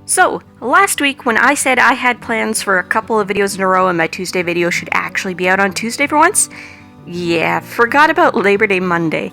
So, last week when I said I had plans for a couple of videos in a row and my Tuesday video should actually be out on Tuesday for once, yeah, forgot about Labor Day Monday.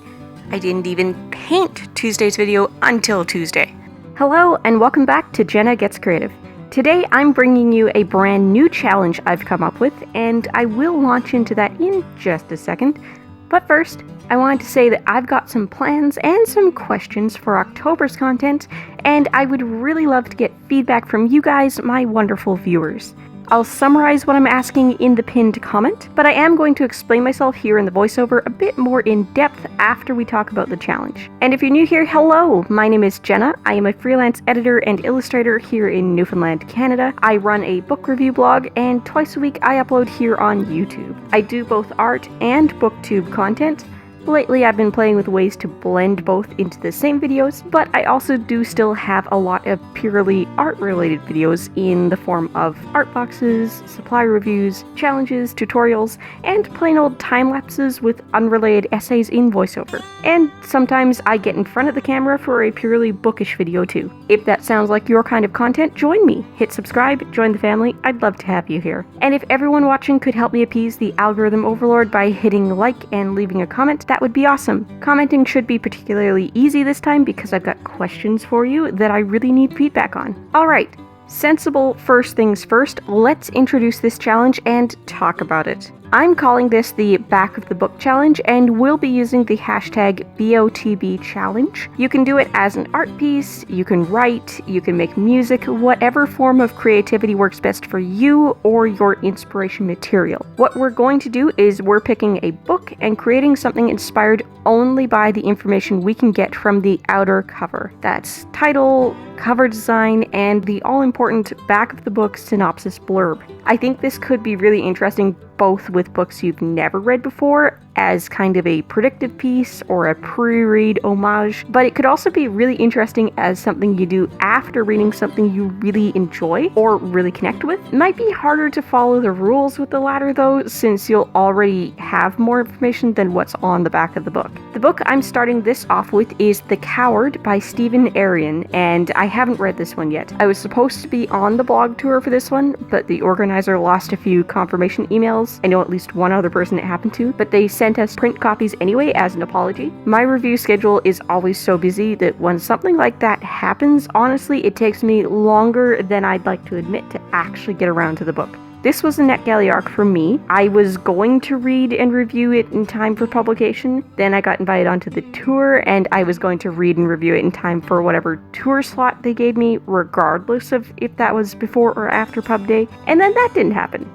I didn't even paint Tuesday's video until Tuesday. Hello and welcome back to Jenna Gets Creative. Today I'm bringing you a brand new challenge I've come up with, and I will launch into that in just a second. But first, I wanted to say that I've got some plans and some questions for October's content, and I would really love to get feedback from you guys, my wonderful viewers. I'll summarize what I'm asking in the pinned comment, but I am going to explain myself here in the voiceover a bit more in depth after we talk about the challenge. And if you're new here, hello! My name is Jenna. I am a freelance editor and illustrator here in Newfoundland, Canada. I run a book review blog, and twice a week I upload here on YouTube. I do both art and booktube content. Lately I've been playing with ways to blend both into the same videos, but I also do still have a lot of purely art-related videos in the form of art boxes, supply reviews, challenges, tutorials, and plain old time-lapses with unrelated essays in voiceover. And sometimes I get in front of the camera for a purely bookish video too. If that sounds like your kind of content, join me. Hit subscribe, join the family, I'd love to have you here. And if everyone watching could help me appease the algorithm overlord by hitting like and leaving a comment, that would be awesome. Commenting should be particularly easy this time because I've got questions for you that I really need feedback on. Alright, sensible first things first, let's introduce this challenge and talk about it. I'm calling this the Back of the Book Challenge, and we'll be using the hashtag BotBChallenge. You can do it as an art piece, you can write, you can make music, whatever form of creativity works best for you or your inspiration material. What we're going to do is we're picking a book and creating something inspired only by the information we can get from the outer cover. That's title, cover design, and the all-important back of the book synopsis blurb. I think this could be really interesting both with books you've never read before as kind of a predictive piece or a pre-read homage, but it could also be really interesting as something you do after reading something you really enjoy or really connect with. It might be harder to follow the rules with the latter though, since you'll already have more information than what's on the back of the book. The book I'm starting this off with is The Coward by Stephen Aryan, and I haven't read this one yet. I was supposed to be on the blog tour for this one, but the organizer lost a few confirmation emails. I know at least one other person it happened to, but they sent us print copies anyway as an apology. My review schedule is always so busy that when something like that happens, honestly, it takes me longer than I'd like to admit to actually get around to the book. This was a NetGalley arc for me. I was going to read and review it in time for publication, then I got invited onto the tour, and I was going to read and review it in time for whatever tour slot they gave me, regardless of if that was before or after pub day, and then that didn't happen.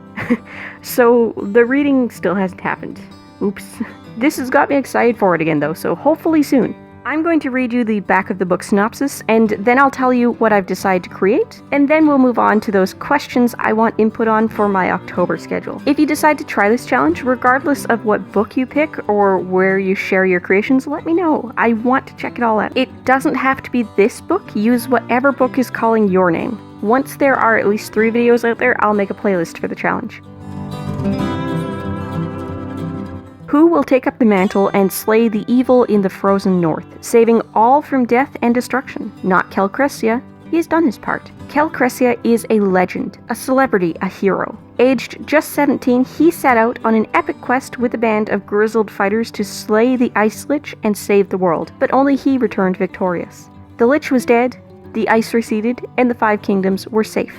So the reading still hasn't happened. Oops. This has got me excited for it again though, so hopefully soon. I'm going to read you the back of the book synopsis, and then I'll tell you what I've decided to create, and then we'll move on to those questions I want input on for my October schedule. If you decide to try this challenge, regardless of what book you pick or where you share your creations, let me know. I want to check it all out. It doesn't have to be this book. Use whatever book is calling your name. Once there are at least 3 videos out there, I'll make a playlist for the challenge. Who will take up the mantle and slay the evil in the frozen north, saving all from death and destruction? Not Calcressia. He has done his part. Calcressia is a legend, a celebrity, a hero. Aged just 17, he set out on an epic quest with a band of grizzled fighters to slay the Ice Lich and save the world, but only he returned victorious. The Lich was dead, the ice receded, and the 5 kingdoms were safe.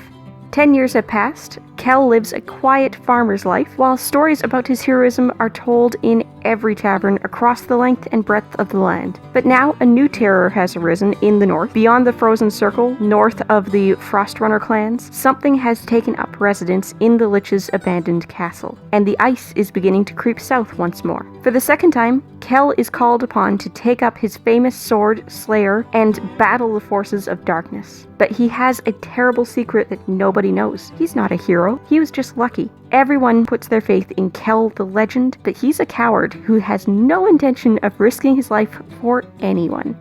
10 years have passed. Kel lives a quiet farmer's life, while stories about his heroism are told in every tavern across the length and breadth of the land. But now a new terror has arisen in the north. Beyond the frozen circle, north of the Frostrunner clans, something has taken up residence in the Lich's abandoned castle, and the ice is beginning to creep south once more. For the second time, Kel is called upon to take up his famous sword, Slayer, and battle the forces of darkness. But he has a terrible secret that nobody knows. He's not a hero, he was just lucky. Everyone puts their faith in Kel the legend, but he's a coward who has no intention of risking his life for anyone.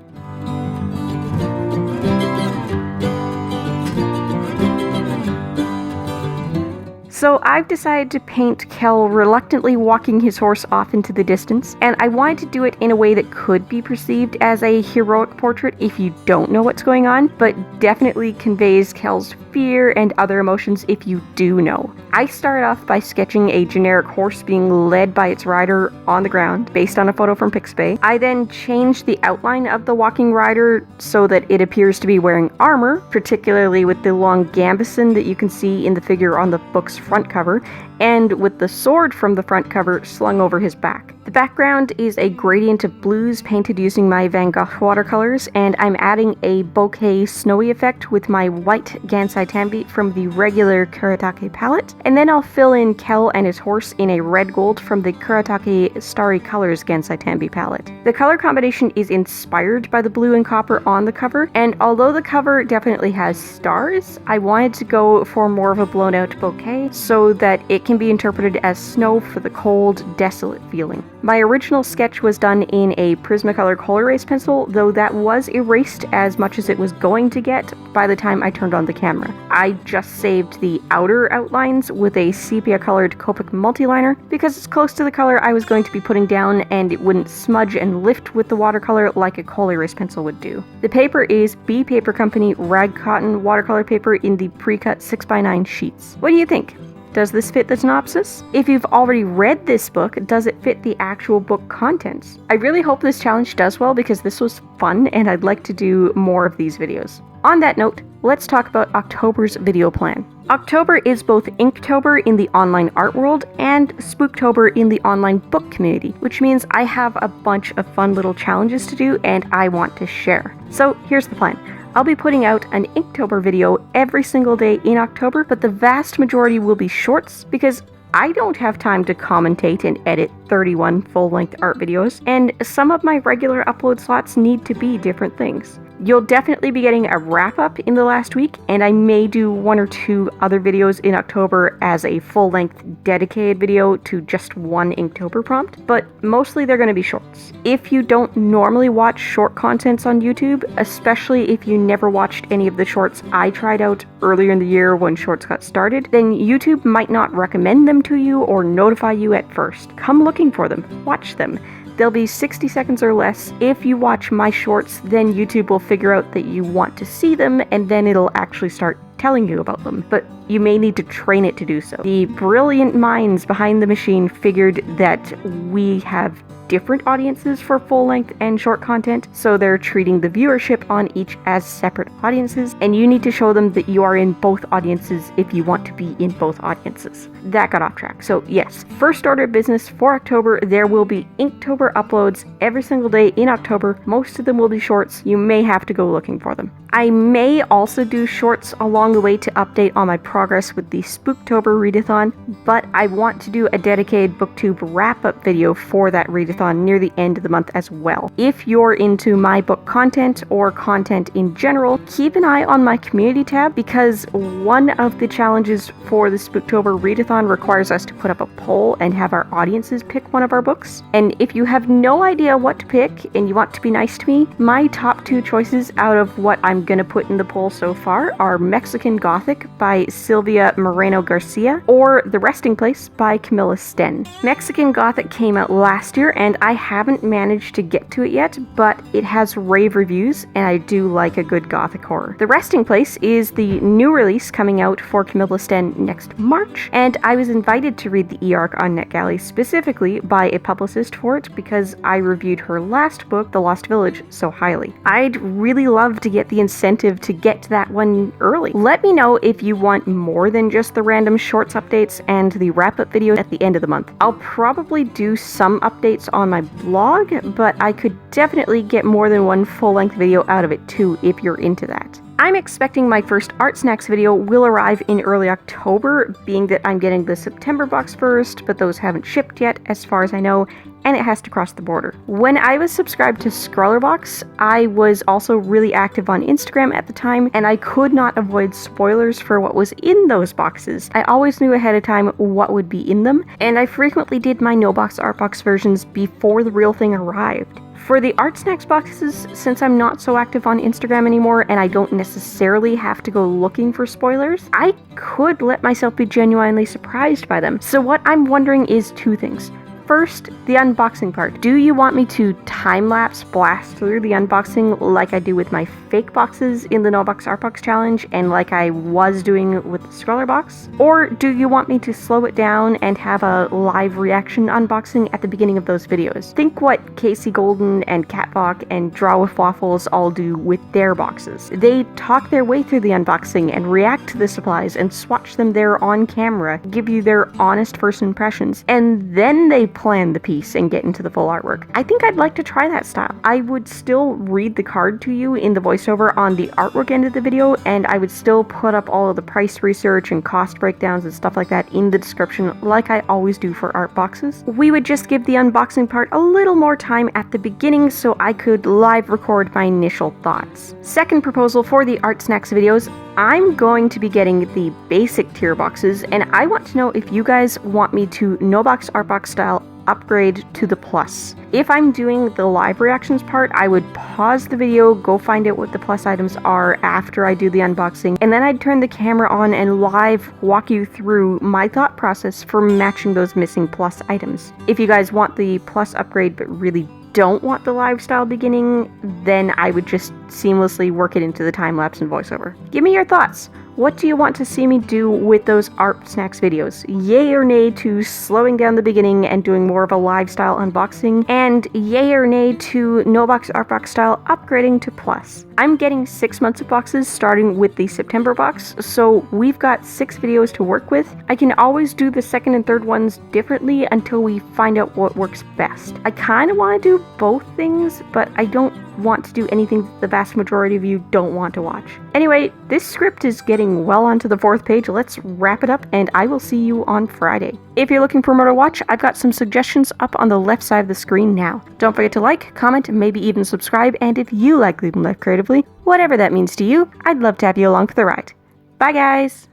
So I've decided to paint Kel reluctantly walking his horse off into the distance, and I wanted to do it in a way that could be perceived as a heroic portrait if you don't know what's going on, but definitely conveys Kel's fear and other emotions if you do know. I started off by sketching a generic horse being led by its rider on the ground, based on a photo from Pixabay. I then changed the outline of the walking rider so that it appears to be wearing armor, particularly with the long gambeson that you can see in the figure on the book's front cover, and with the sword from the front cover slung over his back. The background is a gradient of blues painted using my Van Gogh watercolors, and I'm adding a bokeh snowy effect with my white Gansai Tambi from the regular Kuretake palette, and then I'll fill in Kel and his horse in a red gold from the Kuretake Starry Colors Gansai Tambi palette. The color combination is inspired by the blue and copper on the cover, and although the cover definitely has stars, I wanted to go for more of a blown out bokeh so that it can be interpreted as snow for the cold, desolate feeling. My original sketch was done in a Prismacolor col-erase pencil, though that was erased as much as it was going to get by the time I turned on the camera. I just saved the outer outlines with a sepia-colored Copic multiliner because it's close to the color I was going to be putting down and it wouldn't smudge and lift with the watercolor like a col-erase pencil would do. The paper is B Paper Company Rag Cotton watercolor paper in the pre-cut 6x9 sheets. What do you think? Does this fit the synopsis? If you've already read this book, does it fit the actual book contents? I really hope this challenge does well because this was fun and I'd like to do more of these videos. On that note, let's talk about October's video plan. October is both Inktober in the online art world and Spooktober in the online book community, which means I have a bunch of fun little challenges to do and I want to share. So here's the plan. I'll be putting out an Inktober video every single day in October, but the vast majority will be shorts because I don't have time to commentate and edit 31 full-length art videos, and some of my regular upload slots need to be different things. You'll definitely be getting a wrap-up in the last week, and I may do 1 or 2 other videos in October as a full-length dedicated video to just one Inktober prompt, but mostly they're going to be shorts. If you don't normally watch short contents on YouTube, especially if you never watched any of the shorts I tried out earlier in the year when shorts got started, then YouTube might not recommend them to you or notify you at first. Come looking for them. Watch them. They'll be 60 seconds or less. If you watch my shorts, then YouTube will figure out that you want to see them, and then it'll actually start telling you about them. But you may need to train it to do so. The brilliant minds behind the machine figured that we have different audiences for full-length and short content, so they're treating the viewership on each as separate audiences, and you need to show them that you are in both audiences if you want to be in both audiences. That got off track. So yes, first order of business for October, there will be Inktober uploads every single day in October. Most of them will be shorts. You may have to go looking for them. I may also do shorts along the way to update on my progress with the Spooktober readathon, but I want to do a dedicated BookTube wrap-up video for that readathon near the end of the month as well. If you're into my book content or content in general, keep an eye on my community tab because one of the challenges for the Spooktober readathon requires us to put up a poll and have our audiences pick one of our books. And if you have no idea what to pick and you want to be nice to me, my top 2 choices out of what I'm gonna put in the poll so far are Mexican Gothic by Silvia Moreno Garcia or The Resting Place by Camilla Sten. Mexican Gothic came out last year and I haven't managed to get to it yet, but it has rave reviews and I do like a good Gothic horror. The Resting Place is the new release coming out for Camilla Sten next March, and I was invited to read the e-arc on NetGalley specifically by a publicist for it because I reviewed her last book, The Lost Village, so highly. I'd really love to get the incentive to get to that one early. Let me know if you want more than just the random shorts updates and the wrap-up video at the end of the month. I'll probably do some updates on my blog, but I could definitely get more than one full-length video out of it too if you're into that. I'm expecting my first ArtSnacks video will arrive in early October, being that I'm getting the September box first, but those haven't shipped yet as far as I know, and it has to cross the border. When I was subscribed to Scrawlerbox, I was also really active on Instagram at the time, and I could not avoid spoilers for what was in those boxes. I always knew ahead of time what would be in them, and I frequently did my no-box Artbox versions before the real thing arrived. For the ArtSnacks boxes, since I'm not so active on Instagram anymore and I don't necessarily have to go looking for spoilers, I could let myself be genuinely surprised by them. So what I'm wondering is two things. First, the unboxing part. Do you want me to time-lapse blast through the unboxing like I do with my fake boxes in the No Box Art Box Challenge and like I was doing with the scroller box? Or do you want me to slow it down and have a live reaction unboxing at the beginning of those videos? Think what Kacey Golden and Kattvalk and DrawWiffWaffles all do with their boxes. They talk their way through the unboxing and react to the supplies and swatch them there on camera, give you their honest first impressions, and then they plan the piece and get into the full artwork. I think I'd like to try that style. I would still read the card to you in the voiceover on the artwork end of the video, and I would still put up all of the price research and cost breakdowns and stuff like that in the description like I always do for art boxes. We would just give the unboxing part a little more time at the beginning so I could live record my initial thoughts. Second proposal for the ArtSnacks videos, I'm going to be getting the basic tier boxes, and I want to know if you guys want me to No Box Art Box style upgrade to the plus. If I'm doing the live reactions part, I would pause the video, go find out what the plus items are after I do the unboxing, and then I'd turn the camera on and live walk you through my thought process for matching those missing plus items. If you guys want the plus upgrade but really don't want the live style beginning, then I would just seamlessly work it into the time-lapse and voiceover. Give me your thoughts. What do you want to see me do with those ArtSnacks videos? Yay or nay to slowing down the beginning and doing more of a live style unboxing? And yay or nay to No Box Art Box style upgrading to plus? I'm getting 6 months of boxes starting with the September box, so we've got 6 videos to work with. I can always do the second and third ones differently until we find out what works best. I kind of want to do both things, but I don't want to do anything that the vast majority of you don't want to watch. Anyway, this script is getting well onto the 4th page. Let's wrap it up, and I will see you on Friday. If you're looking for more to watch, I've got some suggestions up on the left side of the screen now. Don't forget to like, comment, maybe even subscribe, and if you like living life creatively, whatever that means to you, I'd love to have you along for the ride. Bye guys!